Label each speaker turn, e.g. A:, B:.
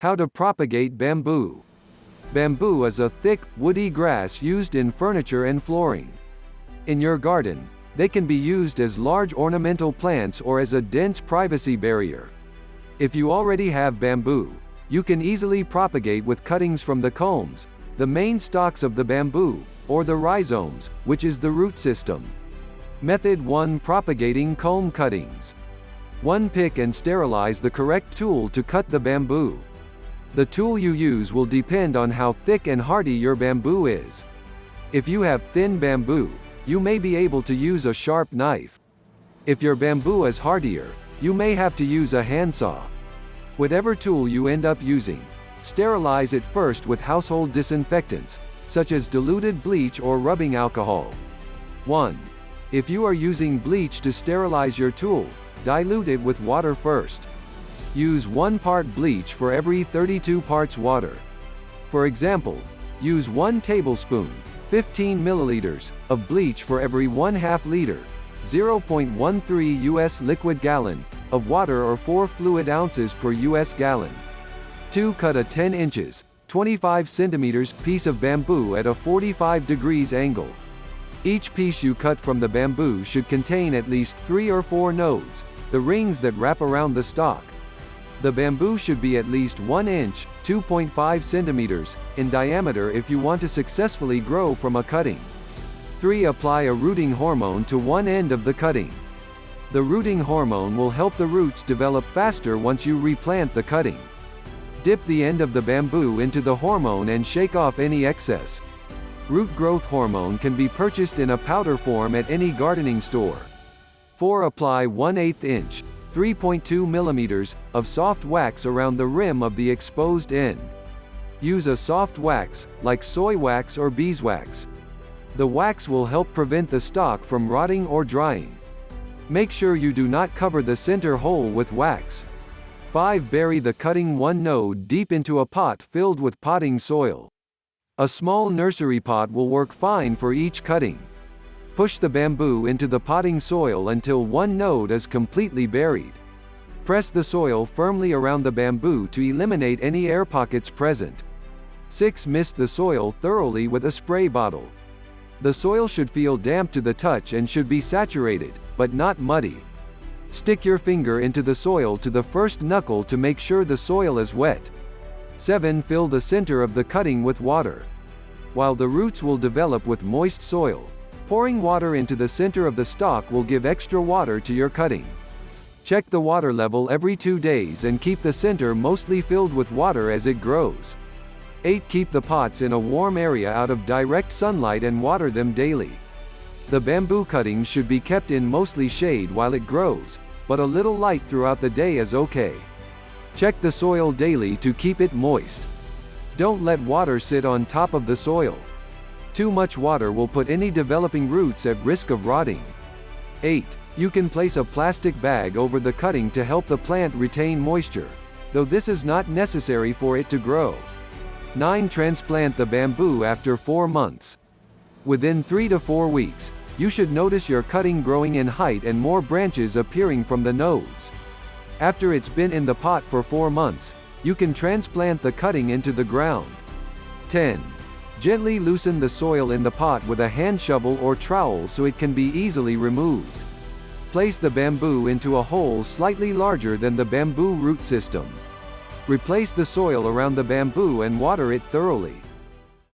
A: How to propagate bamboo. Bamboo is a thick, woody grass used in furniture and flooring. In your garden, they can be used as large ornamental plants or as a dense privacy barrier. If you already have bamboo, you can easily propagate with cuttings from the culms, the main stalks of the bamboo, or the rhizomes, which is the root system. Method 1. Propagating culm cuttings. 1. Pick and sterilize the correct tool to cut the bamboo. The tool you use will depend on how thick and hearty your bamboo is. If you have thin bamboo, you may be able to use a sharp knife. If your bamboo is heartier, you may have to use a handsaw. Whatever tool you end up using, sterilize it first with household disinfectants, such as diluted bleach or rubbing alcohol. 1. If you are using bleach to sterilize your tool, dilute it with water first. Use 1 part bleach for every 32 parts water. For example, use 1 tablespoon, 15 milliliters, of bleach for every 1/2 liter, 0.13 US liquid gallon, of water or 4 fluid ounces per US gallon. 2. Cut a 10 inches, 25 centimeters piece of bamboo at a 45 degrees angle. Each piece you cut from the bamboo should contain at least 3 or 4 nodes, the rings that wrap around the stalk. The bamboo should be at least 1 inch, 2.5 centimeters, in diameter if you want to successfully grow from a cutting. 3. Apply a rooting hormone to one end of the cutting. The rooting hormone will help the roots develop faster once you replant the cutting. Dip the end of the bamboo into the hormone and shake off any excess. Root growth hormone can be purchased in a powder form at any gardening store. 4. Apply 1/8 inch, 3.2 millimeters, of soft wax around the rim of the exposed end. Use a soft wax, like soy wax or beeswax. The wax will help prevent the stalk from rotting or drying. Make sure you do not cover the center hole with wax. 5. Bury the cutting 1 node deep into a pot filled with potting soil. A small nursery pot will work fine for each cutting. Push the bamboo into the potting soil until 1 node is completely buried. Press the soil firmly around the bamboo to eliminate any air pockets present. 6. Mist the soil thoroughly with a spray bottle. The soil should feel damp to the touch and should be saturated, but not muddy. Stick your finger into the soil to the first knuckle to make sure the soil is wet. 7. Fill the center of the cutting with water. While the roots will develop with moist soil, pouring water into the center of the stalk will give extra water to your cutting. Check the water level every 2 days and keep the center mostly filled with water as it grows. 8. Keep the pots in a warm area out of direct sunlight and water them daily. The bamboo cuttings should be kept in mostly shade while it grows, but a little light throughout the day is okay. Check the soil daily to keep it moist. Don't let water sit on top of the soil. Too much water will put any developing roots at risk of rotting. 8. You can place a plastic bag over the cutting to help the plant retain moisture, though this is not necessary for it to grow. 9. Transplant the bamboo after 4 months. Within 3 to 4 weeks, you should notice your cutting growing in height and more branches appearing from the nodes. After it's been in the pot for 4 months, you can transplant the cutting into the ground. 10. Gently loosen the soil in the pot with a hand shovel or trowel so it can be easily removed. Place the bamboo into a hole slightly larger than the bamboo root system. Replace the soil around the bamboo and water it thoroughly.